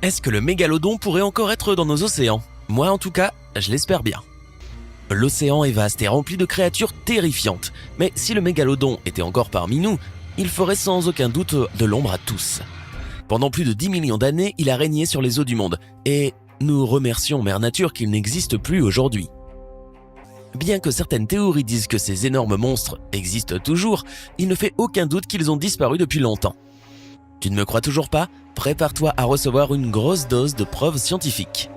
Est-ce que le mégalodon pourrait encore être dans nos océans? Moi en tout cas, je l'espère bien. L'océan est vaste et rempli de créatures terrifiantes, mais si le mégalodon était encore parmi nous, il ferait sans aucun doute de l'ombre à tous. Pendant plus de 10 millions d'années, il a régné sur les eaux du monde, et nous remercions Mère Nature qu'il n'existe plus aujourd'hui. Bien que certaines théories disent que ces énormes monstres existent toujours, il ne fait aucun doute qu'ils ont disparu depuis longtemps. Tu ne me crois toujours pas? Prépare-toi à recevoir une grosse dose de preuves scientifiques.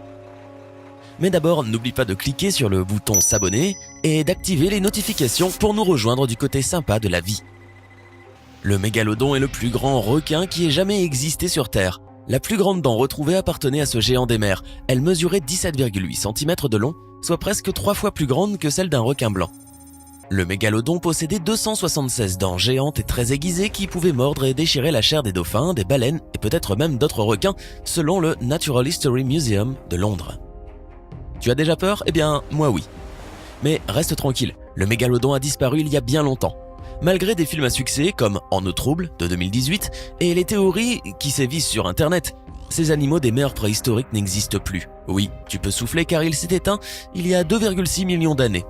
Mais d'abord, n'oublie pas de cliquer sur le bouton s'abonner et d'activer les notifications pour nous rejoindre du côté sympa de la vie. Le mégalodon est le plus grand requin qui ait jamais existé sur Terre. La plus grande dent retrouvée appartenait à ce géant des mers. Elle mesurait 17,8 cm de long, soit presque 3 fois plus grande que celle d'un requin blanc. Le mégalodon possédait 276 dents géantes et très aiguisées qui pouvaient mordre et déchirer la chair des dauphins, des baleines et peut-être même d'autres requins, selon le Natural History Museum de Londres. Tu as déjà peur? Eh bien, moi oui. Mais reste tranquille, le mégalodon a disparu il y a bien longtemps. Malgré des films à succès comme En eau trouble de 2018 et les théories qui sévissent sur internet, ces animaux des mers préhistoriques n'existent plus. Oui, tu peux souffler car il s'est éteint il y a 2,6 millions d'années.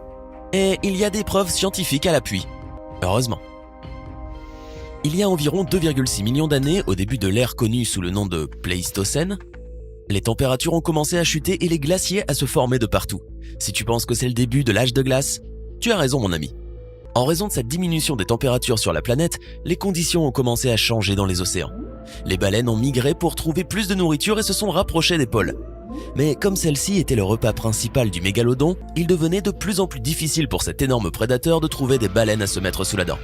Et il y a des preuves scientifiques à l'appui. Heureusement. Il y a environ 2,6 millions d'années, au début de l'ère connue sous le nom de Pléistocène, les températures ont commencé à chuter et les glaciers à se former de partout. Si tu penses que c'est le début de l'âge de glace, tu as raison mon ami. En raison de cette diminution des températures sur la planète, les conditions ont commencé à changer dans les océans. Les baleines ont migré pour trouver plus de nourriture et se sont rapprochées des pôles. Mais comme celle-ci était le repas principal du mégalodon, il devenait de plus en plus difficile pour cet énorme prédateur de trouver des baleines à se mettre sous la dent.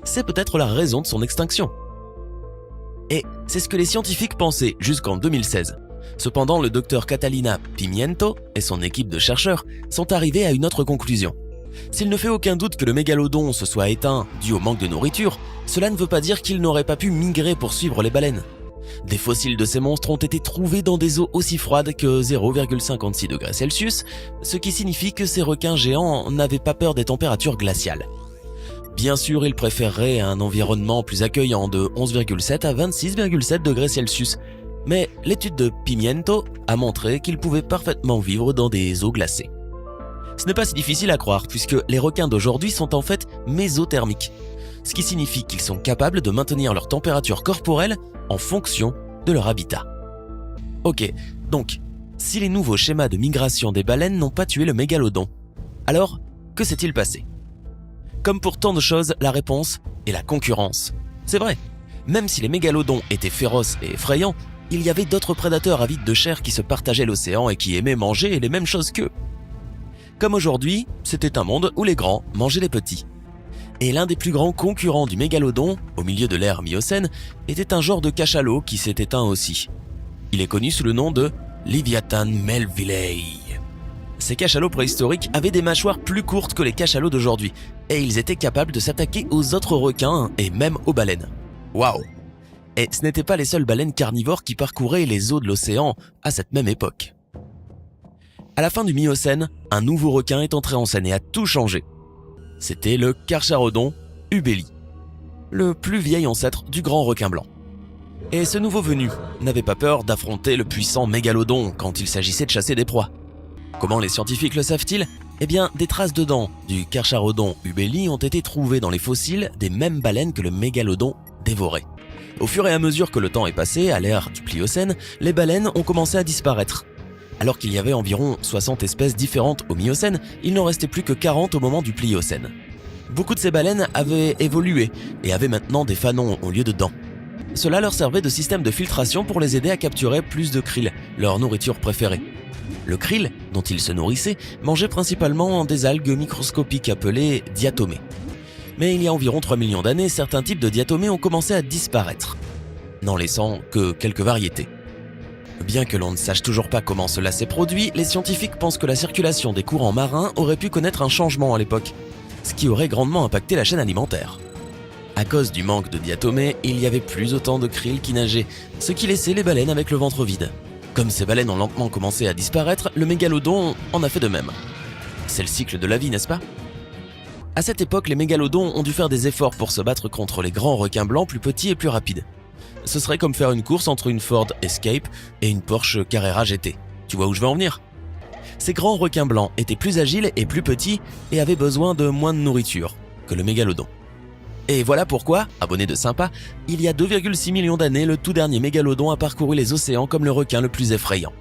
C'est peut-être la raison de son extinction. Et c'est ce que les scientifiques pensaient jusqu'en 2016. Cependant, le docteur Catalina Pimiento et son équipe de chercheurs sont arrivés à une autre conclusion. S'il ne fait aucun doute que le mégalodon se soit éteint dû au manque de nourriture, cela ne veut pas dire qu'il n'aurait pas pu migrer pour suivre les baleines. Des fossiles de ces monstres ont été trouvés dans des eaux aussi froides que 0,56 degrés Celsius, ce qui signifie que ces requins géants n'avaient pas peur des températures glaciales. Bien sûr, ils préféreraient un environnement plus accueillant de 11,7 à 26,7 degrés Celsius, mais l'étude de Pimiento a montré qu'ils pouvaient parfaitement vivre dans des eaux glacées. Ce n'est pas si difficile à croire puisque les requins d'aujourd'hui sont en fait mésothermiques, ce qui signifie qu'ils sont capables de maintenir leur température corporelle en fonction de leur habitat. Ok, donc, si les nouveaux schémas de migration des baleines n'ont pas tué le mégalodon, alors que s'est-il passé? Comme pour tant de choses, la réponse est la concurrence. C'est vrai, même si les mégalodons étaient féroces et effrayants, il y avait d'autres prédateurs avides de chair qui se partageaient l'océan et qui aimaient manger les mêmes choses qu'eux. Comme aujourd'hui, c'était un monde où les grands mangeaient les petits. Et l'un des plus grands concurrents du mégalodon, au milieu de l'ère Miocène, était un genre de cachalot qui s'est éteint aussi. Il est connu sous le nom de Leviathan melvillei. Ces cachalots préhistoriques avaient des mâchoires plus courtes que les cachalots d'aujourd'hui, et ils étaient capables de s'attaquer aux autres requins et même aux baleines. Waouh! Et ce n'étaient pas les seules baleines carnivores qui parcouraient les eaux de l'océan à cette même époque. À la fin du Miocène, un nouveau requin est entré en scène et a tout changé. C'était le Carcharodon ubeli, le plus vieil ancêtre du grand requin blanc. Et ce nouveau venu n'avait pas peur d'affronter le puissant mégalodon quand il s'agissait de chasser des proies. Comment les scientifiques le savent-ils? Eh bien, des traces de dents du Carcharodon ubeli ont été trouvées dans les fossiles des mêmes baleines que le mégalodon dévorait. Au fur et à mesure que le temps est passé, à l'ère du Pliocène, les baleines ont commencé à disparaître. Alors qu'il y avait environ 60 espèces différentes au Miocène, il n'en restait plus que 40 au moment du Pliocène. Beaucoup de ces baleines avaient évolué et avaient maintenant des fanons au lieu de dents. Cela leur servait de système de filtration pour les aider à capturer plus de krill, leur nourriture préférée. Le krill, dont ils se nourrissaient, mangeait principalement des algues microscopiques appelées diatomées. Mais il y a environ 3 millions d'années, certains types de diatomées ont commencé à disparaître, n'en laissant que quelques variétés. Bien que l'on ne sache toujours pas comment cela s'est produit, les scientifiques pensent que la circulation des courants marins aurait pu connaître un changement à l'époque, ce qui aurait grandement impacté la chaîne alimentaire. À cause du manque de diatomées, il y avait plus autant de krill qui nageaient, ce qui laissait les baleines avec le ventre vide. Comme ces baleines ont lentement commencé à disparaître, le mégalodon en a fait de même. C'est le cycle de la vie, n'est-ce pas? À cette époque, les mégalodons ont dû faire des efforts pour se battre contre les grands requins blancs plus petits et plus rapides. ce serait comme faire une course entre une Ford Escape et une Porsche Carrera GT. Tu vois où je veux en venir? Ces grands requins blancs étaient plus agiles et plus petits et avaient besoin de moins de nourriture que le mégalodon. Et voilà pourquoi, abonné de Sympa, il y a 2,6 millions d'années, le tout dernier mégalodon a parcouru les océans comme le requin le plus effrayant.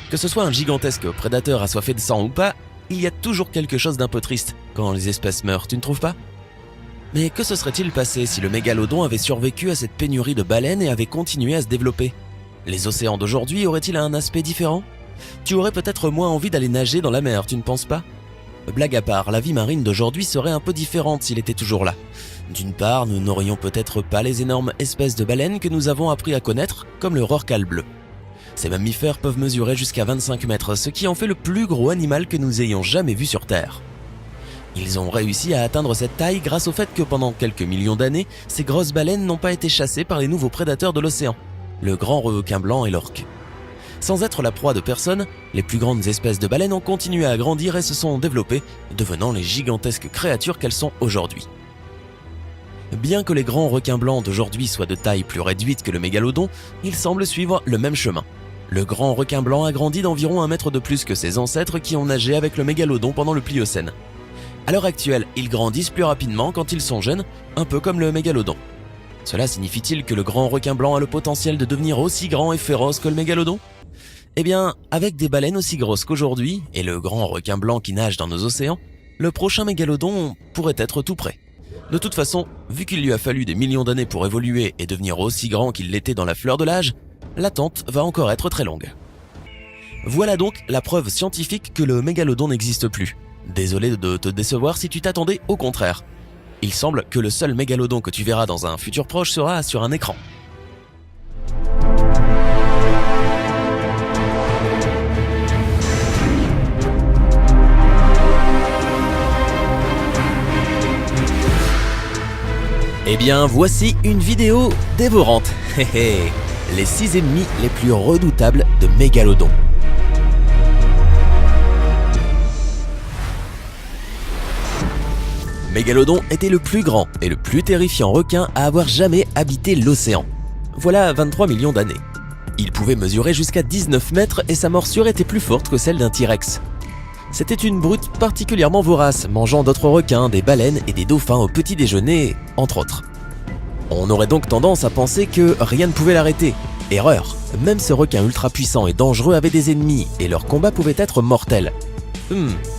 Que ce soit un gigantesque prédateur assoiffé de sang ou pas, il y a toujours quelque chose d'un peu triste quand les espèces meurent, tu ne trouves pas? Mais que se serait-il passé si le mégalodon avait survécu à cette pénurie de baleines et avait continué à se développer? Les océans d'aujourd'hui auraient-ils un aspect différent? Tu aurais peut-être moins envie d'aller nager dans la mer, tu ne penses pas? Blague à part, la vie marine d'aujourd'hui serait un peu différente s'il était toujours là. D'une part, nous n'aurions peut-être pas les énormes espèces de baleines que nous avons appris à connaître, comme le rorqual bleu. Ces mammifères peuvent mesurer jusqu'à 25 mètres, ce qui en fait le plus gros animal que nous ayons jamais vu sur Terre. Ils ont réussi à atteindre cette taille grâce au fait que pendant quelques millions d'années, ces grosses baleines n'ont pas été chassées par les nouveaux prédateurs de l'océan, le grand requin blanc et l'orque. Sans être la proie de personne, les plus grandes espèces de baleines ont continué à grandir et se sont développées, devenant les gigantesques créatures qu'elles sont aujourd'hui. Bien que les grands requins blancs d'aujourd'hui soient de taille plus réduite que le mégalodon, ils semblent suivre le même chemin. Le grand requin blanc a grandi d'environ 1 mètre de plus que ses ancêtres qui ont nagé avec le mégalodon pendant le Pliocène. À l'heure actuelle, ils grandissent plus rapidement quand ils sont jeunes, un peu comme le mégalodon. Cela signifie-t-il que le grand requin blanc a le potentiel de devenir aussi grand et féroce que le mégalodon? Eh bien, avec des baleines aussi grosses qu'aujourd'hui, et le grand requin blanc qui nage dans nos océans, le prochain mégalodon pourrait être tout près. De toute façon, vu qu'il lui a fallu des millions d'années pour évoluer et devenir aussi grand qu'il l'était dans la fleur de l'âge, l'attente va encore être très longue. Voilà donc la preuve scientifique que le mégalodon n'existe plus. Désolé de te décevoir si tu t'attendais au contraire. Il semble que le seul mégalodon que tu verras dans un futur proche sera sur un écran. Eh bien, voici une vidéo dévorante. Les 6 ennemis les plus redoutables de Mégalodon. Mégalodon était le plus grand et le plus terrifiant requin à avoir jamais habité l'océan. Voilà 23 millions d'années. Il pouvait mesurer jusqu'à 19 mètres et sa morsure était plus forte que celle d'un T-Rex. C'était une brute particulièrement vorace, mangeant d'autres requins, des baleines et des dauphins au petit déjeuner, entre autres. On aurait donc tendance à penser que rien ne pouvait l'arrêter. Erreur, même ce requin ultra puissant et dangereux avait des ennemis et leur combat pouvait être mortel.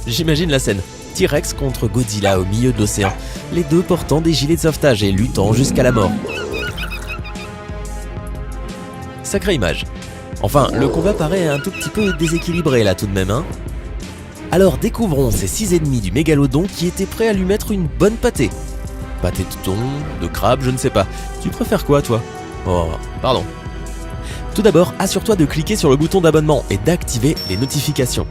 J'imagine la scène. T-Rex contre Godzilla au milieu de l'océan, les deux portant des gilets de sauvetage et luttant jusqu'à la mort. Sacrée image. Enfin, le combat paraît un tout petit peu déséquilibré là tout de même, hein. Alors découvrons ces 6 ennemis du mégalodon qui étaient prêts à lui mettre une bonne pâtée. Pâté de thon, de crabe, je ne sais pas. Tu préfères quoi toi? Oh, pardon. Tout d'abord, assure-toi de cliquer sur le bouton d'abonnement et d'activer les notifications.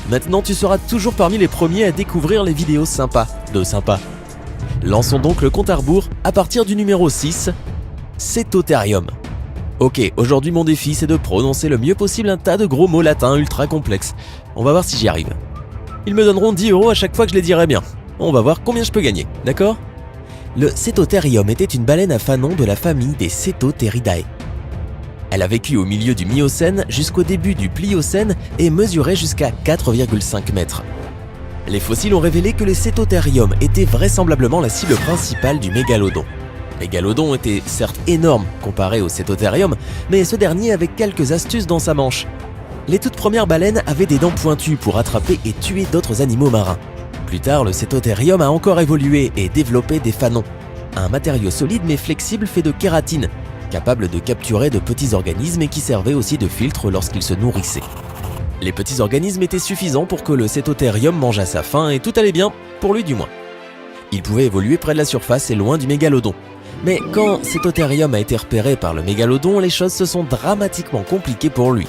Maintenant, tu seras toujours parmi les premiers à découvrir les vidéos sympas de Sympa. Lançons donc le compte à rebours à partir du numéro 6, Cétotherium. Ok, aujourd'hui mon défi c'est de prononcer le mieux possible un tas de gros mots latins ultra complexes. On va voir si j'y arrive. Ils me donneront 10 € à chaque fois que je les dirai bien. On va voir combien je peux gagner, d'accord? Le Cétotherium était une baleine à fanon de la famille des Cetotheridae. Elle a vécu au milieu du Miocène jusqu'au début du Pliocène et mesurait jusqu'à 4,5 mètres. Les fossiles ont révélé que le Cétotherium était vraisemblablement la cible principale du mégalodon. Mégalodon était certes énorme comparé au Cétotherium, mais ce dernier avait quelques astuces dans sa manche. Les toutes premières baleines avaient des dents pointues pour attraper et tuer d'autres animaux marins. Plus tard, le Cétotherium a encore évolué et développé des fanons, un matériau solide mais flexible fait de kératine, capable de capturer de petits organismes et qui servait aussi de filtre lorsqu'il se nourrissait. Les petits organismes étaient suffisants pour que le Cétotherium mangeât sa faim et tout allait bien, pour lui du moins. Il pouvait évoluer près de la surface et loin du mégalodon. Mais quand Cétotherium a été repéré par le mégalodon, les choses se sont dramatiquement compliquées pour lui.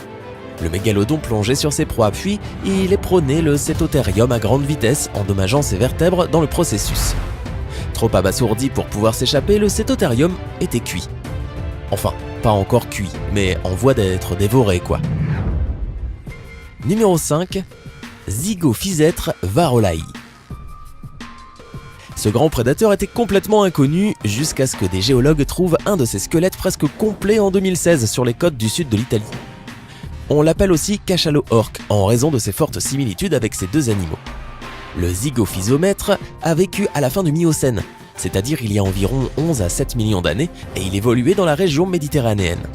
Le mégalodon plongeait sur ses proies, puis il éperonait le Cétotherium à grande vitesse, endommageant ses vertèbres dans le processus. Trop abasourdi pour pouvoir s'échapper, le Cétotherium était cuit. Enfin, pas encore cuit, mais en voie d'être dévoré quoi. Numéro 5. Zygophysètre varolai. Ce grand prédateur était complètement inconnu jusqu'à ce que des géologues trouvent un de ses squelettes presque complet en 2016 sur les côtes du sud de l'Italie. On l'appelle aussi cachalot orque en raison de ses fortes similitudes avec ces deux animaux. Le zygophysomètre a vécu à la fin du Miocène, c'est-à-dire il y a environ 11 à 7 millions d'années, et il évoluait dans la région méditerranéenne.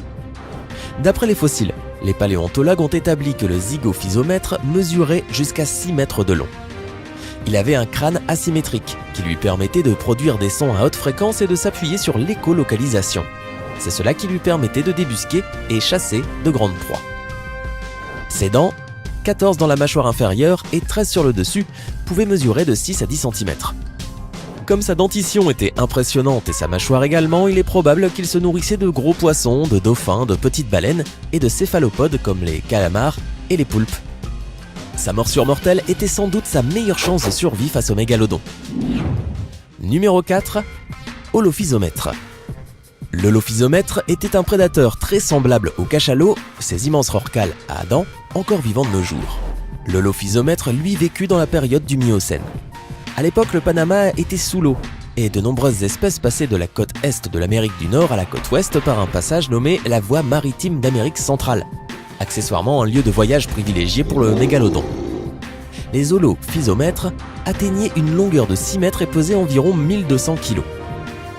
D'après les fossiles, les paléontologues ont établi que le zygophysomètre mesurait jusqu'à 6 mètres de long. Il avait un crâne asymétrique qui lui permettait de produire des sons à haute fréquence et de s'appuyer sur l'écolocalisation. C'est cela qui lui permettait de débusquer et chasser de grandes proies. Ses dents, 14 dans la mâchoire inférieure et 13 sur le dessus, pouvaient mesurer de 6 à 10 cm. Comme sa dentition était impressionnante et sa mâchoire également, il est probable qu'il se nourrissait de gros poissons, de dauphins, de petites baleines et de céphalopodes comme les calamars et les poulpes. Sa morsure mortelle était sans doute sa meilleure chance de survie face au mégalodon. Numéro 4. Holophysomètre. L'holophysomètre était un prédateur très semblable au cachalot, ces immenses rorquals à dents, encore vivants de nos jours. L'holophysomètre, lui, vécut dans la période du Miocène. À l'époque, le Panama était sous l'eau, et de nombreuses espèces passaient de la côte est de l'Amérique du Nord à la côte ouest par un passage nommé la Voie maritime d'Amérique centrale, accessoirement un lieu de voyage privilégié pour le mégalodon. Les holophysomètres atteignaient une longueur de 6 mètres et pesaient environ 1200 kg.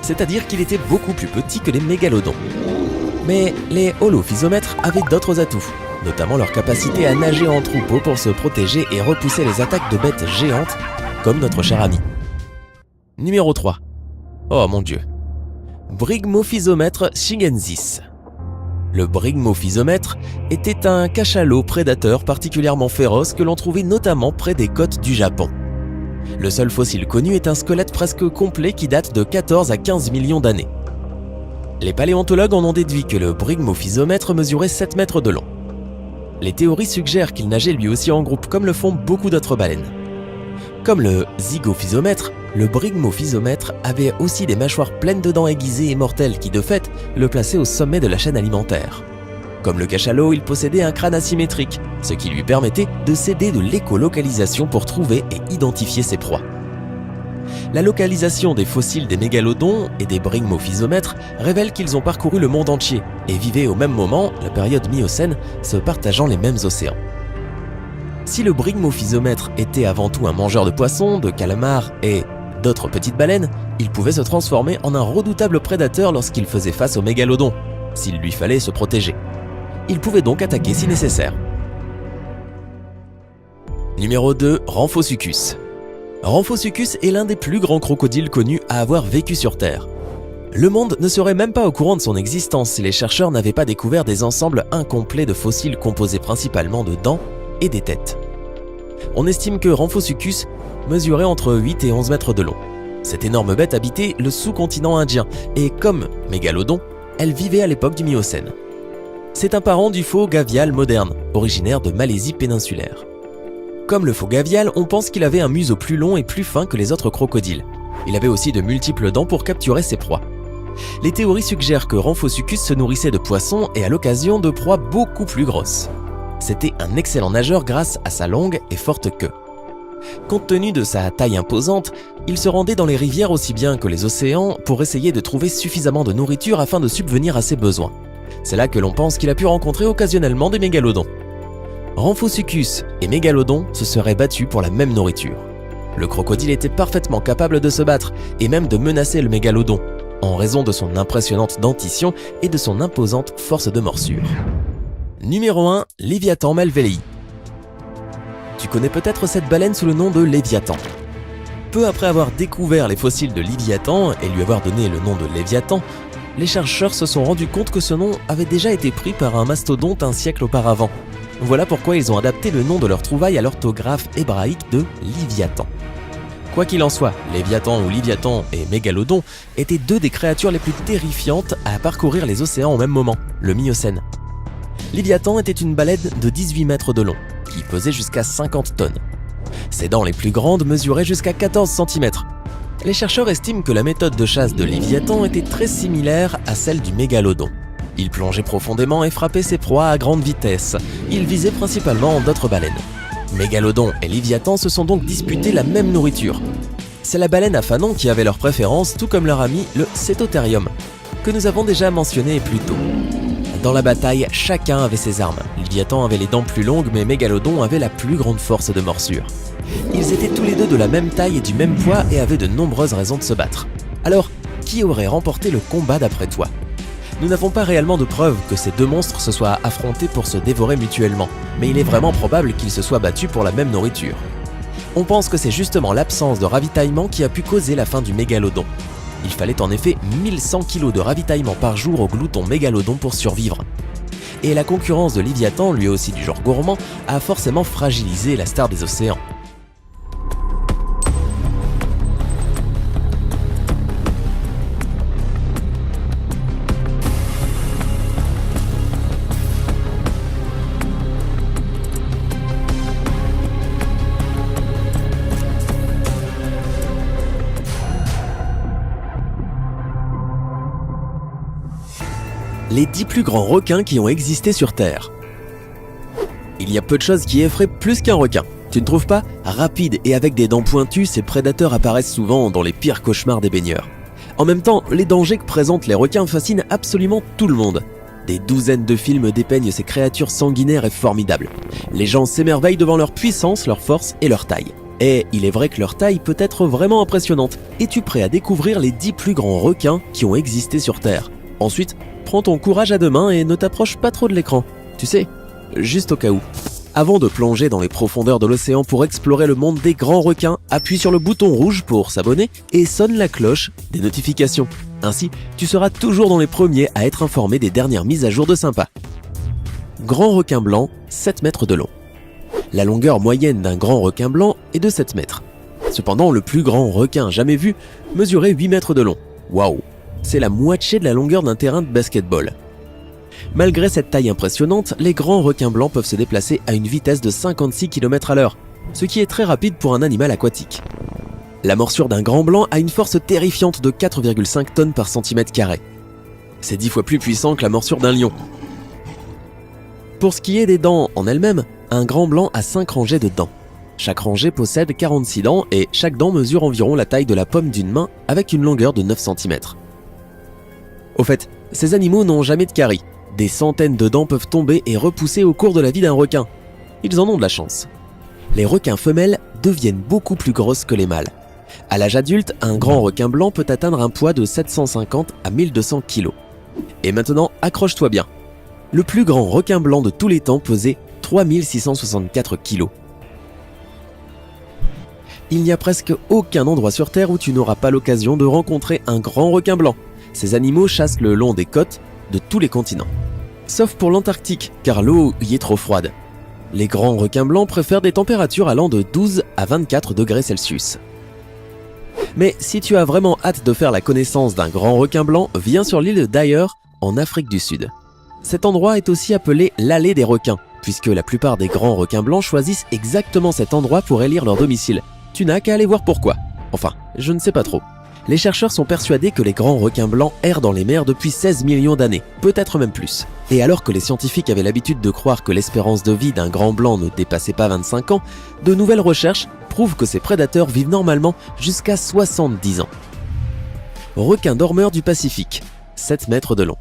C'est-à-dire qu'il était beaucoup plus petit que les mégalodons. Mais les holophysomètres avaient d'autres atouts, notamment leur capacité à nager en troupeau pour se protéger et repousser les attaques de bêtes géantes, comme notre cher ami. Numéro 3. Oh mon Dieu. Brygmophysomètre chinensis. Le brygmophysomètre était un cachalot prédateur particulièrement féroce que l'on trouvait notamment près des côtes du Japon. Le seul fossile connu est un squelette presque complet qui date de 14 à 15 millions d'années. Les paléontologues en ont déduit que le brygmophysomètre mesurait 7 mètres de long. Les théories suggèrent qu'il nageait lui aussi en groupe comme le font beaucoup d'autres baleines. Comme le zygophysomètre, le brygmophysomètre avait aussi des mâchoires pleines de dents aiguisées et mortelles qui de fait le plaçaient au sommet de la chaîne alimentaire. Comme le cachalot, il possédait un crâne asymétrique, ce qui lui permettait de s'aider de l'écolocalisation pour trouver et identifier ses proies. La localisation des fossiles des mégalodons et des brygmophysomètres révèle qu'ils ont parcouru le monde entier et vivaient au même moment, la période Miocène, se partageant les mêmes océans. Si le brygmophysomètre était avant tout un mangeur de poissons, de calamars et d'autres petites baleines, il pouvait se transformer en un redoutable prédateur lorsqu'il faisait face au mégalodon, s'il lui fallait se protéger. Il pouvait donc attaquer si nécessaire. Numéro 2. Rhamphosuchus. Rhamphosuchus est l'un des plus grands crocodiles connus à avoir vécu sur Terre. Le monde ne serait même pas au courant de son existence si les chercheurs n'avaient pas découvert des ensembles incomplets de fossiles composés principalement de dents et des têtes. On estime que Rhamphosuchus mesurait entre 8 et 11 mètres de long. Cette énorme bête habitait le sous-continent indien et, comme Mégalodon, elle vivait à l'époque du Miocène. C'est un parent du faux gavial moderne, originaire de Malaisie péninsulaire. Comme le faux gavial, on pense qu'il avait un museau plus long et plus fin que les autres crocodiles. Il avait aussi de multiples dents pour capturer ses proies. Les théories suggèrent que Rhamphosuchus se nourrissait de poissons et à l'occasion de proies beaucoup plus grosses. C'était un excellent nageur grâce à sa longue et forte queue. Compte tenu de sa taille imposante, il se rendait dans les rivières aussi bien que les océans pour essayer de trouver suffisamment de nourriture afin de subvenir à ses besoins. C'est là que l'on pense qu'il a pu rencontrer occasionnellement des mégalodons. Rhamphosuchus et Mégalodon se seraient battus pour la même nourriture. Le crocodile était parfaitement capable de se battre et même de menacer le mégalodon, en raison de son impressionnante dentition et de son imposante force de morsure. Numéro 1. Léviathan malvéléi. Tu connais peut-être cette baleine sous le nom de Léviathan. Peu après avoir découvert les fossiles de Léviathan et lui avoir donné le nom de Léviathan, les chercheurs se sont rendus compte que ce nom avait déjà été pris par un mastodonte un siècle auparavant. Voilà pourquoi ils ont adapté le nom de leur trouvaille à l'orthographe hébraïque de Léviathan. Quoi qu'il en soit, Léviathan ou Léviathan et Mégalodon étaient deux des créatures les plus terrifiantes à parcourir les océans au même moment, le Miocène. Léviathan était une baleine de 18 mètres de long, qui pesait jusqu'à 50 tonnes. Ses dents les plus grandes mesuraient jusqu'à 14 cm. Les chercheurs estiment que la méthode de chasse de Léviathan était très similaire à celle du Mégalodon. Il plongeait profondément et frappait ses proies à grande vitesse. Il visait principalement d'autres baleines. Mégalodon et Léviathan se sont donc disputés la même nourriture. C'est la baleine à fanon qui avait leur préférence, tout comme leur ami le Cétotherium, que nous avons déjà mentionné plus tôt. Dans la bataille, chacun avait ses armes. Léviathan avait les dents plus longues, mais Mégalodon avait la plus grande force de morsure. Ils étaient tous les deux de la même taille et du même poids et avaient de nombreuses raisons de se battre. Alors, qui aurait remporté le combat d'après toi ? Nous n'avons pas réellement de preuves que ces deux monstres se soient affrontés pour se dévorer mutuellement, mais il est vraiment probable qu'ils se soient battus pour la même nourriture. On pense que c'est justement l'absence de ravitaillement qui a pu causer la fin du Mégalodon. Il fallait en effet 1100 kg de ravitaillement par jour au glouton Mégalodon pour survivre. Et la concurrence de Léviathan, lui aussi du genre gourmand, a forcément fragilisé la star des océans. Les 10 plus grands requins qui ont existé sur Terre. Il y a peu de choses qui effraient plus qu'un requin. Tu ne trouves pas ? Rapides et avec des dents pointues, ces prédateurs apparaissent souvent dans les pires cauchemars des baigneurs. En même temps, les dangers que présentent les requins fascinent absolument tout le monde. Des douzaines de films dépeignent ces créatures sanguinaires et formidables. Les gens s'émerveillent devant leur puissance, leur force et leur taille. Et il est vrai que leur taille peut être vraiment impressionnante. Es-tu prêt à découvrir les 10 plus grands requins qui ont existé sur Terre ? Ensuite, prends ton courage à deux mains et ne t'approche pas trop de l'écran. Tu sais, juste au cas où. Avant de plonger dans les profondeurs de l'océan pour explorer le monde des grands requins, appuie sur le bouton rouge pour s'abonner et sonne la cloche des notifications. Ainsi, tu seras toujours dans les premiers à être informé des dernières mises à jour de Sympa. Grand requin blanc, 7 mètres de long. La longueur moyenne d'un grand requin blanc est de 7 mètres. Cependant, le plus grand requin jamais vu mesurait 8 mètres de long. Waouh! C'est la moitié de la longueur d'un terrain de basketball. Malgré cette taille impressionnante, les grands requins blancs peuvent se déplacer à une vitesse de 56 km/h, ce qui est très rapide pour un animal aquatique. La morsure d'un grand blanc a une force terrifiante de 4,5 tonnes par centimètre carré. C'est 10 fois plus puissant que la morsure d'un lion. Pour ce qui est des dents en elles-mêmes, un grand blanc a 5 rangées de dents. Chaque rangée possède 46 dents et chaque dent mesure environ la taille de la paume d'une main avec une longueur de 9 cm. Au fait, ces animaux n'ont jamais de caries. Des centaines de dents peuvent tomber et repousser au cours de la vie d'un requin. Ils en ont de la chance. Les requins femelles deviennent beaucoup plus grosses que les mâles. À l'âge adulte, un grand requin blanc peut atteindre un poids de 750 à 1200 kg. Et maintenant, accroche-toi bien. Le plus grand requin blanc de tous les temps pesait 3664 kg. Il n'y a presque aucun endroit sur Terre où tu n'auras pas l'occasion de rencontrer un grand requin blanc. Ces animaux chassent le long des côtes de tous les continents. Sauf pour l'Antarctique, car l'eau y est trop froide. Les grands requins blancs préfèrent des températures allant de 12 à 24 degrés Celsius. Mais si tu as vraiment hâte de faire la connaissance d'un grand requin blanc, viens sur l'île d'Ayer, en Afrique du Sud. Cet endroit est aussi appelé l'allée des requins, puisque la plupart des grands requins blancs choisissent exactement cet endroit pour élire leur domicile. Tu n'as qu'à aller voir pourquoi. Enfin, je ne sais pas trop. Les chercheurs sont persuadés que les grands requins blancs errent dans les mers depuis 16 millions d'années, peut-être même plus. Et alors que les scientifiques avaient l'habitude de croire que l'espérance de vie d'un grand blanc ne dépassait pas 25 ans, de nouvelles recherches prouvent que ces prédateurs vivent normalement jusqu'à 70 ans. Requins dormeurs du Pacifique, 7 mètres de long.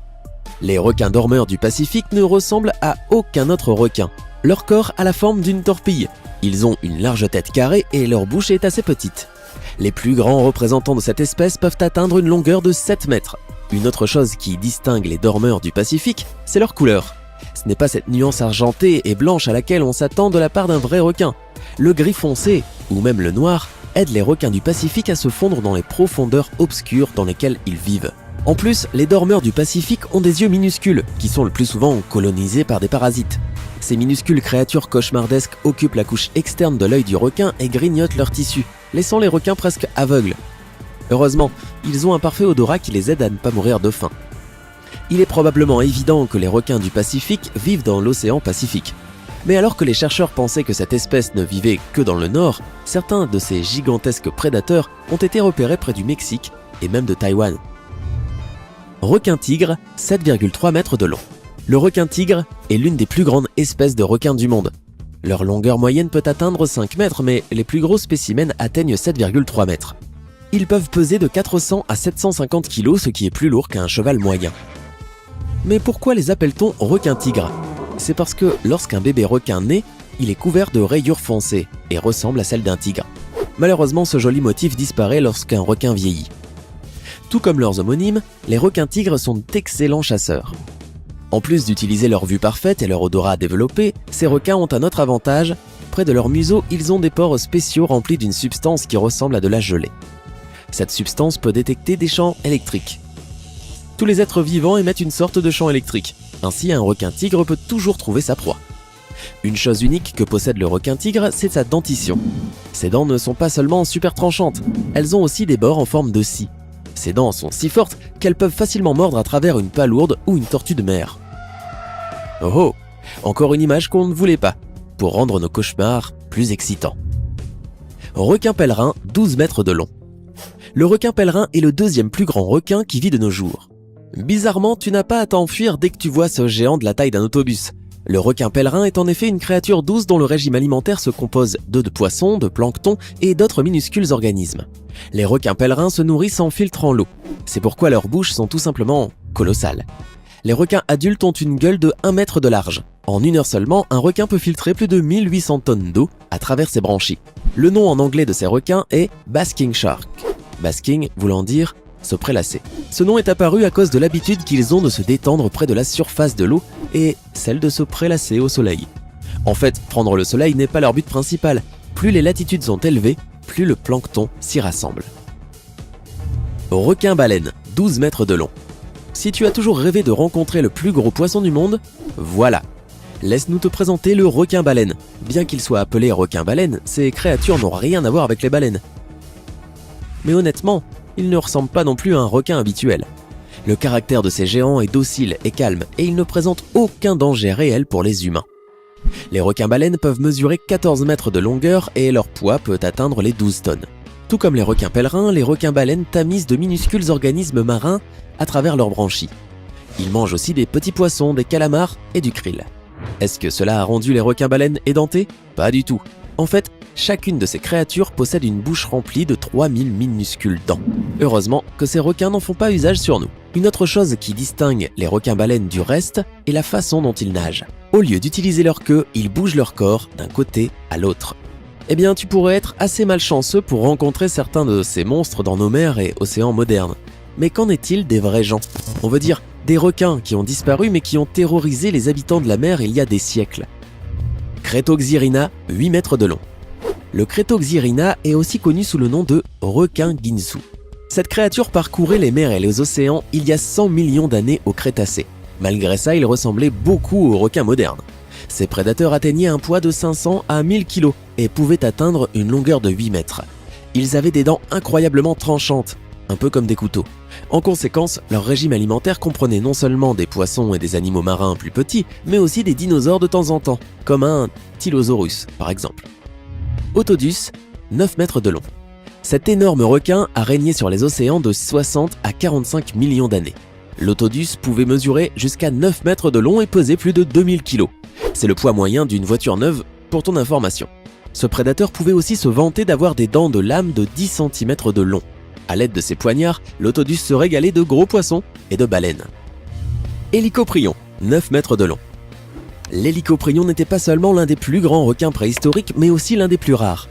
Les requins dormeurs du Pacifique ne ressemblent à aucun autre requin. Leur corps a la forme d'une torpille. Ils ont une large tête carrée et leur bouche est assez petite. Les plus grands représentants de cette espèce peuvent atteindre une longueur de 7 mètres. Une autre chose qui distingue les dormeurs du Pacifique, c'est leur couleur. Ce n'est pas cette nuance argentée et blanche à laquelle on s'attend de la part d'un vrai requin. Le gris foncé, ou même le noir, aide les requins du Pacifique à se fondre dans les profondeurs obscures dans lesquelles ils vivent. En plus, les dormeurs du Pacifique ont des yeux minuscules, qui sont le plus souvent colonisés par des parasites. Ces minuscules créatures cauchemardesques occupent la couche externe de l'œil du requin et grignotent leur tissu, laissant les requins presque aveugles. Heureusement, ils ont un parfait odorat qui les aide à ne pas mourir de faim. Il est probablement évident que les requins du Pacifique vivent dans l'océan Pacifique. Mais alors que les chercheurs pensaient que cette espèce ne vivait que dans le nord, certains de ces gigantesques prédateurs ont été repérés près du Mexique et même de Taïwan. Requin-tigre, 7,3 mètres de long. Le requin-tigre est l'une des plus grandes espèces de requins du monde. Leur longueur moyenne peut atteindre 5 mètres, mais les plus gros spécimens atteignent 7,3 mètres. Ils peuvent peser de 400 à 750 kg, ce qui est plus lourd qu'un cheval moyen. Mais pourquoi les appelle-t-on requins-tigres? C'est parce que lorsqu'un bébé requin naît, il est couvert de rayures foncées et ressemble à celle d'un tigre. Malheureusement, ce joli motif disparaît lorsqu'un requin vieillit. Tout comme leurs homonymes, les requins-tigres sont d'excellents chasseurs. En plus d'utiliser leur vue parfaite et leur odorat développé, ces requins ont un autre avantage. Près de leur museau, ils ont des pores spéciaux remplis d'une substance qui ressemble à de la gelée. Cette substance peut détecter des champs électriques. Tous les êtres vivants émettent une sorte de champ électrique. Ainsi, un requin-tigre peut toujours trouver sa proie. Une chose unique que possède le requin-tigre, c'est sa dentition. Ses dents ne sont pas seulement super tranchantes, elles ont aussi des bords en forme de scie. Ces dents sont si fortes qu'elles peuvent facilement mordre à travers une palourde ou une tortue de mer. Oh oh, encore une image qu'on ne voulait pas, pour rendre nos cauchemars plus excitants. Requin pèlerin, 12 mètres de long. Le requin pèlerin est le deuxième plus grand requin qui vit de nos jours. Bizarrement, tu n'as pas à t'enfuir dès que tu vois ce géant de la taille d'un autobus. Le requin pèlerin est en effet une créature douce dont le régime alimentaire se compose de poissons, de plancton et d'autres minuscules organismes. Les requins pèlerins se nourrissent en filtrant l'eau. C'est pourquoi leurs bouches sont tout simplement colossales. Les requins adultes ont une gueule de 1 mètre de large. En 1 heure seulement, un requin peut filtrer plus de 1800 tonnes d'eau à travers ses branchies. Le nom en anglais de ces requins est basking shark. Basking voulant dire se prélasser. Ce nom est apparu à cause de l'habitude qu'ils ont de se détendre près de la surface de l'eau et celle de se prélasser au soleil. En fait, prendre le soleil n'est pas leur but principal. Plus les latitudes sont élevées, plus le plancton s'y rassemble. Requin-baleine, 12 mètres de long. Si tu as toujours rêvé de rencontrer le plus gros poisson du monde, voilà. Laisse-nous te présenter le requin-baleine. Bien qu'il soit appelé requin-baleine, ces créatures n'ont rien à voir avec les baleines. Mais honnêtement, il ne ressemble pas non plus à un requin habituel. Le caractère de ces géants est docile et calme et ils ne présentent aucun danger réel pour les humains. Les requins-baleines peuvent mesurer 14 mètres de longueur et leur poids peut atteindre les 12 tonnes. Tout comme les requins pèlerins, les requins-baleines tamisent de minuscules organismes marins à travers leurs branchies. Ils mangent aussi des petits poissons, des calamars et du krill. Est-ce que cela a rendu les requins-baleines édentés? Pas du tout. En fait, chacune de ces créatures possède une bouche remplie de 3000 minuscules dents. Heureusement que ces requins n'en font pas usage sur nous. Une autre chose qui distingue les requins-baleines du reste est la façon dont ils nagent. Au lieu d'utiliser leur queue, ils bougent leur corps d'un côté à l'autre. Eh bien, tu pourrais être assez malchanceux pour rencontrer certains de ces monstres dans nos mers et océans modernes. Mais qu'en est-il des vrais gens? On veut dire des requins qui ont disparu mais qui ont terrorisé les habitants de la mer il y a des siècles. Cretoxyrina, 8 mètres de long. Le Cretoxyrina est aussi connu sous le nom de requin Ginsu. Cette créature parcourait les mers et les océans il y a 100 millions d'années au Crétacé. Malgré ça, il ressemblait beaucoup aux requins modernes. Ces prédateurs atteignaient un poids de 500 à 1000 kg et pouvaient atteindre une longueur de 8 mètres. Ils avaient des dents incroyablement tranchantes, un peu comme des couteaux. En conséquence, leur régime alimentaire comprenait non seulement des poissons et des animaux marins plus petits, mais aussi des dinosaures de temps en temps, comme un Tylosaurus par exemple. Otodus, 9 mètres de long. Cet énorme requin a régné sur les océans de 60 à 45 millions d'années. L'Otodus pouvait mesurer jusqu'à 9 mètres de long et peser plus de 2000 kg. C'est le poids moyen d'une voiture neuve, pour ton information. Ce prédateur pouvait aussi se vanter d'avoir des dents de lame de 10 cm de long. À l'aide de ses poignards, l'Otodus se régalait de gros poissons et de baleines. Hélicoprion, 9 mètres de long. L'hélicoprion n'était pas seulement l'un des plus grands requins préhistoriques, mais aussi l'un des plus rares.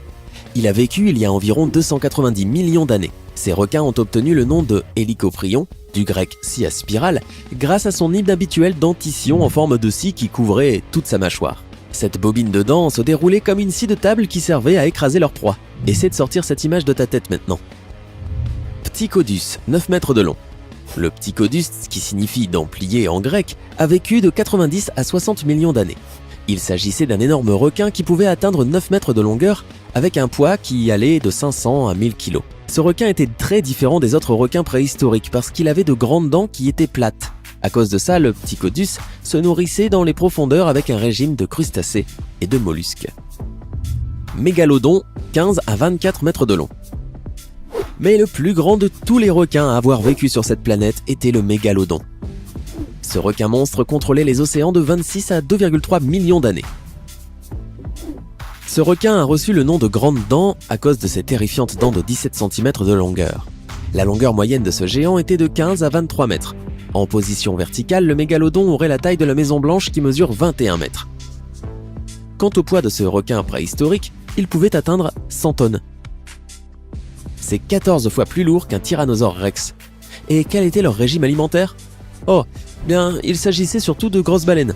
Il a vécu il y a environ 290 millions d'années. Ces requins ont obtenu le nom de hélicoprion, du grec scie à spirale, grâce à son inhabituelle dentition en forme de scie qui couvrait toute sa mâchoire. Cette bobine de dents se déroulait comme une scie de table qui servait à écraser leur proie. Essaie de sortir cette image de ta tête maintenant. Ptychodus, 9 mètres de long. Le Ptychodus, qui signifie dent pliée en grec, a vécu de 90 à 60 millions d'années. Il s'agissait d'un énorme requin qui pouvait atteindre 9 mètres de longueur avec un poids qui allait de 500 à 1000 kg. Ce requin était très différent des autres requins préhistoriques parce qu'il avait de grandes dents qui étaient plates. À cause de ça, le Ptychodus se nourrissait dans les profondeurs avec un régime de crustacés et de mollusques. Mégalodon, 15 à 24 mètres de long. Mais le plus grand de tous les requins à avoir vécu sur cette planète était le mégalodon. Ce requin monstre contrôlait les océans de 26 à 2,3 millions d'années. Ce requin a reçu le nom de grande dent à cause de ses terrifiantes dents de 17 cm de longueur. La longueur moyenne de ce géant était de 15 à 23 mètres. En position verticale, le mégalodon aurait la taille de la Maison Blanche qui mesure 21 mètres. Quant au poids de ce requin préhistorique, il pouvait atteindre 100 tonnes. C'est 14 fois plus lourd qu'un tyrannosaure rex. Et quel était leur régime alimentaire? Oh, bien, il s'agissait surtout de grosses baleines.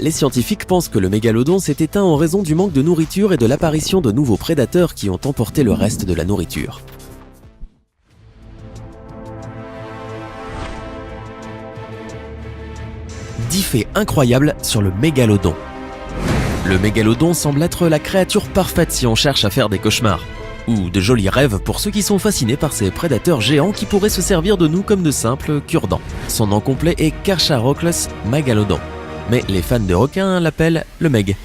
Les scientifiques pensent que le mégalodon s'est éteint en raison du manque de nourriture et de l'apparition de nouveaux prédateurs qui ont emporté le reste de la nourriture. Dix faits incroyables sur le mégalodon. Le mégalodon semble être la créature parfaite si on cherche à faire des cauchemars. Ou de jolis rêves pour ceux qui sont fascinés par ces prédateurs géants qui pourraient se servir de nous comme de simples cure-dents. Son nom complet est Carcharodonts megalodon, mais les fans de requins l'appellent le Meg.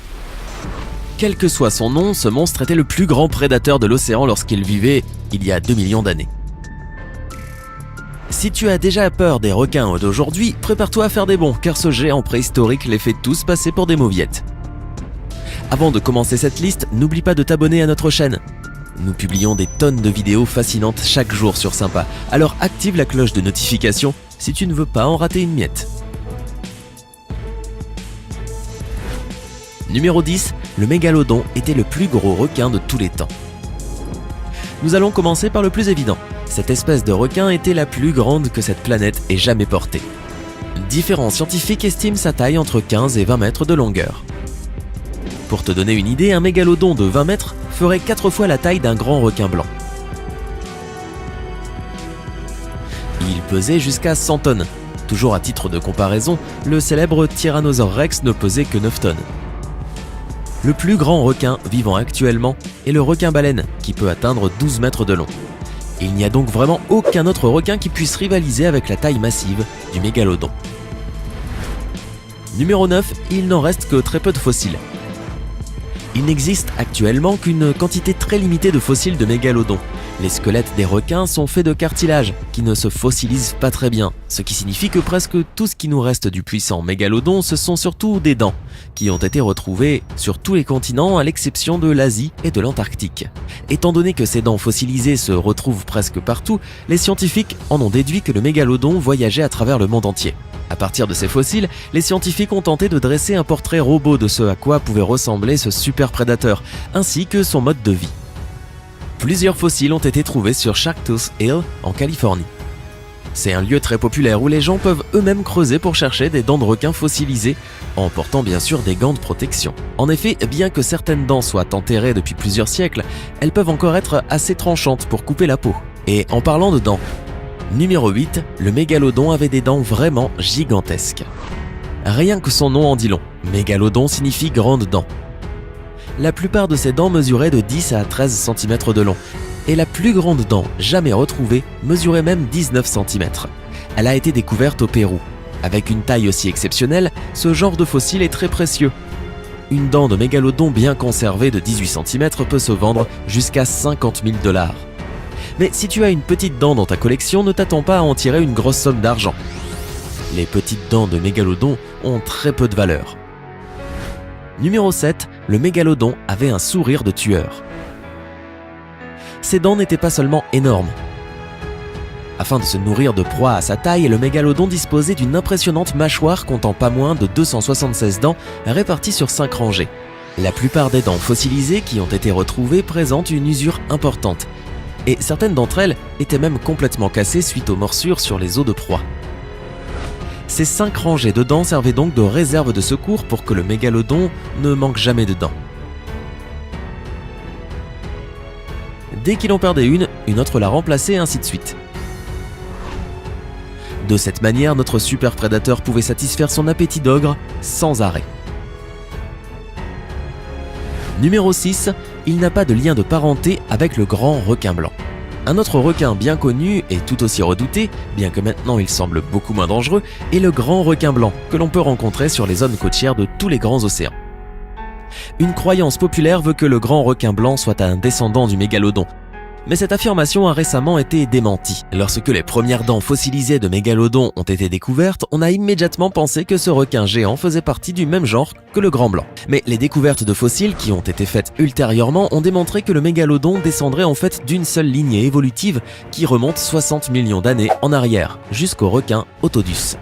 Quel que soit son nom, ce monstre était le plus grand prédateur de l'océan lorsqu'il vivait il y a 2 millions d'années. Si tu as déjà peur des requins d'aujourd'hui, prépare-toi à faire des bons, car ce géant préhistorique les fait tous passer pour des mauviettes. Avant de commencer cette liste, n'oublie pas de t'abonner à notre chaîne. Nous publions des tonnes de vidéos fascinantes chaque jour sur Sympa, alors active la cloche de notification si tu ne veux pas en rater une miette. Numéro 10, le mégalodon était le plus gros requin de tous les temps. Nous allons commencer par le plus évident. Cette espèce de requin était la plus grande que cette planète ait jamais portée. Différents scientifiques estiment sa taille entre 15 et 20 mètres de longueur. Pour te donner une idée, un mégalodon de 20 mètres ferait 4 fois la taille d'un grand requin blanc. Il pesait jusqu'à 100 tonnes. Toujours à titre de comparaison, le célèbre Tyrannosaure Rex ne pesait que 9 tonnes. Le plus grand requin vivant actuellement est le requin-baleine, qui peut atteindre 12 mètres de long. Il n'y a donc vraiment aucun autre requin qui puisse rivaliser avec la taille massive du mégalodon. Numéro 9, il n'en reste que très peu de fossiles. Il n'existe actuellement qu'une quantité très limitée de fossiles de mégalodons. Les squelettes des requins sont faits de cartilage, qui ne se fossilisent pas très bien, ce qui signifie que presque tout ce qui nous reste du puissant mégalodon, ce sont surtout des dents, qui ont été retrouvées sur tous les continents à l'exception de l'Asie et de l'Antarctique. Étant donné que ces dents fossilisées se retrouvent presque partout, les scientifiques en ont déduit que le mégalodon voyageait à travers le monde entier. À partir de ces fossiles, les scientifiques ont tenté de dresser un portrait robot de ce à quoi pouvait ressembler ce super prédateur, ainsi que son mode de vie. Plusieurs fossiles ont été trouvés sur Sharktooth Hill en Californie. C'est un lieu très populaire où les gens peuvent eux-mêmes creuser pour chercher des dents de requin fossilisées, en portant bien sûr des gants de protection. En effet, bien que certaines dents soient enterrées depuis plusieurs siècles, elles peuvent encore être assez tranchantes pour couper la peau. Et en parlant de dents, numéro 8, le mégalodon avait des dents vraiment gigantesques. Rien que son nom en dit long, mégalodon signifie grande dent. La plupart de ces dents mesuraient de 10 à 13 cm de long, et la plus grande dent jamais retrouvée mesurait même 19 cm. Elle a été découverte au Pérou. Avec une taille aussi exceptionnelle, ce genre de fossile est très précieux. Une dent de mégalodon bien conservée de 18 cm peut se vendre jusqu'à 50 000 $. Mais si tu as une petite dent dans ta collection, ne t'attends pas à en tirer une grosse somme d'argent. Les petites dents de mégalodon ont très peu de valeur. Numéro 7, le mégalodon avait un sourire de tueur. Ses dents n'étaient pas seulement énormes. Afin de se nourrir de proies à sa taille, le mégalodon disposait d'une impressionnante mâchoire comptant pas moins de 276 dents réparties sur 5 rangées. La plupart des dents fossilisées qui ont été retrouvées présentent une usure importante, et certaines d'entre elles étaient même complètement cassées suite aux morsures sur les os de proie. Ces 5 rangées de dents servaient donc de réserve de secours pour que le mégalodon ne manque jamais de dents. Dès qu'il en perdait une autre la remplaçait et ainsi de suite. De cette manière, notre super prédateur pouvait satisfaire son appétit d'ogre sans arrêt. Numéro 6, il n'a pas de lien de parenté avec le grand requin blanc. Un autre requin bien connu et tout aussi redouté, bien que maintenant il semble beaucoup moins dangereux, est le grand requin blanc que l'on peut rencontrer sur les zones côtières de tous les grands océans. Une croyance populaire veut que le grand requin blanc soit un descendant du mégalodon, Mais cette affirmation a récemment été démentie. Lorsque les premières dents fossilisées de mégalodons ont été découvertes, on a immédiatement pensé que ce requin géant faisait partie du même genre que le grand blanc. Mais les découvertes de fossiles qui ont été faites ultérieurement ont démontré que le mégalodon descendrait en fait d'une seule lignée évolutive qui remonte 60 millions d'années en arrière, jusqu'au requin Otodus.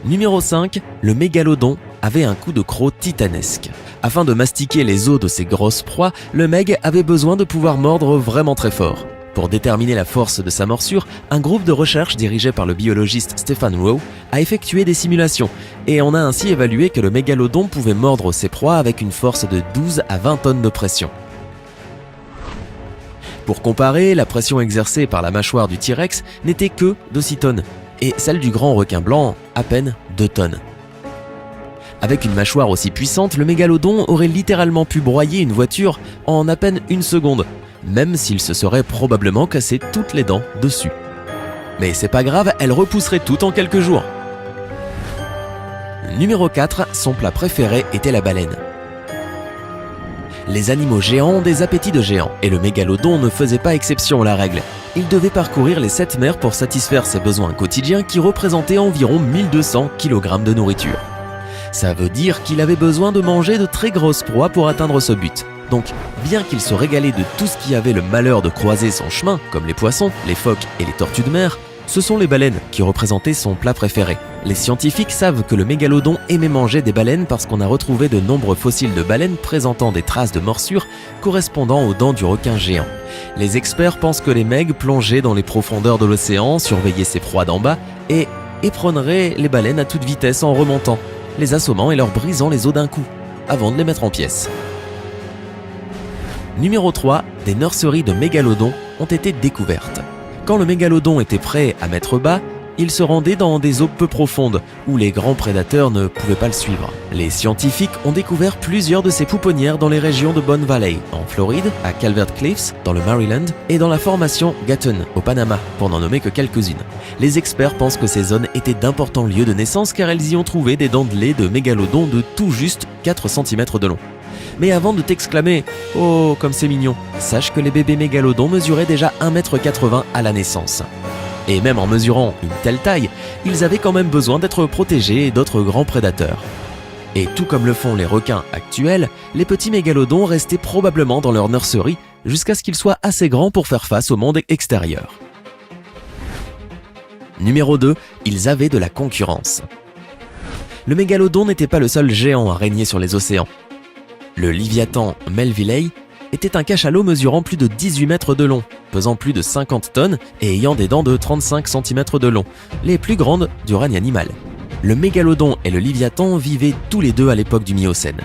Numéro 5, le mégalodon avait un coup de croc titanesque. Afin de mastiquer les os de ses grosses proies, le meg avait besoin de pouvoir mordre vraiment très fort. Pour déterminer la force de sa morsure, un groupe de recherche dirigé par le biologiste Stephen Rowe a effectué des simulations et on a ainsi évalué que le mégalodon pouvait mordre ses proies avec une force de 12 à 20 tonnes de pression. Pour comparer, la pression exercée par la mâchoire du T-Rex n'était que de 6 tonnes et celle du grand requin blanc à peine 2 tonnes. Avec une mâchoire aussi puissante, le mégalodon aurait littéralement pu broyer une voiture en à peine une seconde, même s'il se serait probablement cassé toutes les dents dessus. Mais c'est pas grave, elle repousserait tout en quelques jours. Numéro 4, son plat préféré était la baleine. Les animaux géants ont des appétits de géants, et le mégalodon ne faisait pas exception à la règle. Il devait parcourir les 7 mers pour satisfaire ses besoins quotidiens qui représentaient environ 1200 kg de nourriture. Ça veut dire qu'il avait besoin de manger de très grosses proies pour atteindre ce but. Donc, bien qu'il se régalait de tout ce qui avait le malheur de croiser son chemin, comme les poissons, les phoques et les tortues de mer, ce sont les baleines qui représentaient son plat préféré. Les scientifiques savent que le mégalodon aimait manger des baleines parce qu'on a retrouvé de nombreux fossiles de baleines présentant des traces de morsures correspondant aux dents du requin géant. Les experts pensent que les megs plongeaient dans les profondeurs de l'océan, surveillaient ses proies d'en bas et éperonneraient les baleines à toute vitesse en remontant, les assommant et leur brisant les os d'un coup, avant de les mettre en pièces. Numéro 3, des nurseries de mégalodons ont été découvertes. Quand le mégalodon était prêt à mettre bas, il se rendait dans des eaux peu profondes, où les grands prédateurs ne pouvaient pas le suivre. Les scientifiques ont découvert plusieurs de ces pouponnières dans les régions de Bone Valley, en Floride, à Calvert Cliffs, dans le Maryland, et dans la formation Gatun, au Panama, pour n'en nommer que quelques-unes. Les experts pensent que ces zones étaient d'importants lieux de naissance car elles y ont trouvé des dents de lait de mégalodons de tout juste 4 cm de long. Mais avant de t'exclamer « Oh, comme c'est mignon !», sache que les bébés mégalodons mesuraient déjà 1,80 m à la naissance. Et même en mesurant une telle taille, ils avaient quand même besoin d'être protégés d'autres grands prédateurs. Et tout comme le font les requins actuels, les petits mégalodons restaient probablement dans leur nurserie jusqu'à ce qu'ils soient assez grands pour faire face au monde extérieur. Numéro 2, ils avaient de la concurrence. Le mégalodon n'était pas le seul géant à régner sur les océans. Le Léviathan Melvillei était un cachalot mesurant plus de 18 mètres de long, pesant plus de 50 tonnes et ayant des dents de 35 cm de long, les plus grandes du règne animal. Le mégalodon et le Léviathan vivaient tous les deux à l'époque du Miocène.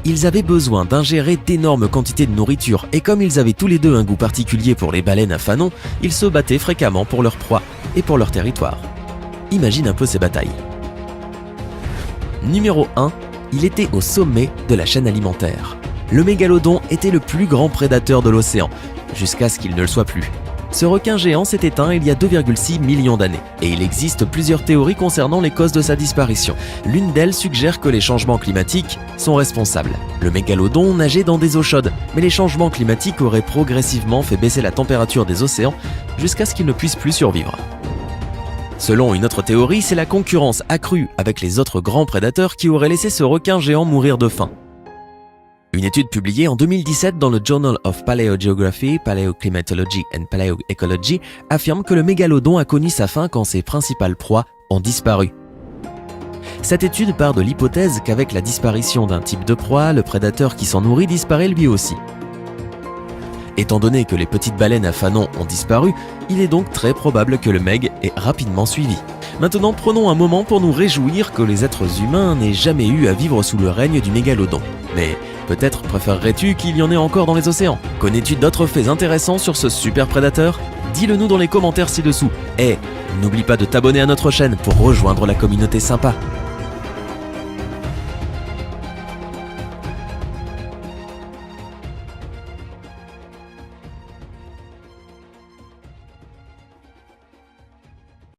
Ils avaient besoin d'ingérer d'énormes quantités de nourriture et comme ils avaient tous les deux un goût particulier pour les baleines à fanon, ils se battaient fréquemment pour leur proie et pour leur territoire. Imagine un peu ces batailles. Numéro 1, il était au sommet de la chaîne alimentaire. Le mégalodon était le plus grand prédateur de l'océan, jusqu'à ce qu'il ne le soit plus. Ce requin géant s'est éteint il y a 2,6 millions d'années, et il existe plusieurs théories concernant les causes de sa disparition. L'une d'elles suggère que les changements climatiques sont responsables. Le mégalodon nageait dans des eaux chaudes, mais les changements climatiques auraient progressivement fait baisser la température des océans jusqu'à ce qu'il ne puisse plus survivre. Selon une autre théorie, c'est la concurrence accrue avec les autres grands prédateurs qui auraient laissé ce requin géant mourir de faim. Une étude publiée en 2017 dans le Journal of Paleogeography, Paleoclimatology and Paleoecology affirme que le mégalodon a connu sa fin quand ses principales proies ont disparu. Cette étude part de l'hypothèse qu'avec la disparition d'un type de proie, le prédateur qui s'en nourrit disparaît lui aussi. Étant donné que les petites baleines à fanon ont disparu, il est donc très probable que le meg ait rapidement suivi. Maintenant, prenons un moment pour nous réjouir que les êtres humains n'aient jamais eu à vivre sous le règne du mégalodon. Mais peut-être préférerais-tu qu'il y en ait encore dans les océans? Connais-tu d'autres faits intéressants sur ce super prédateur? Dis-le nous dans les commentaires ci-dessous. Et n'oublie pas de t'abonner à notre chaîne pour rejoindre la communauté sympa.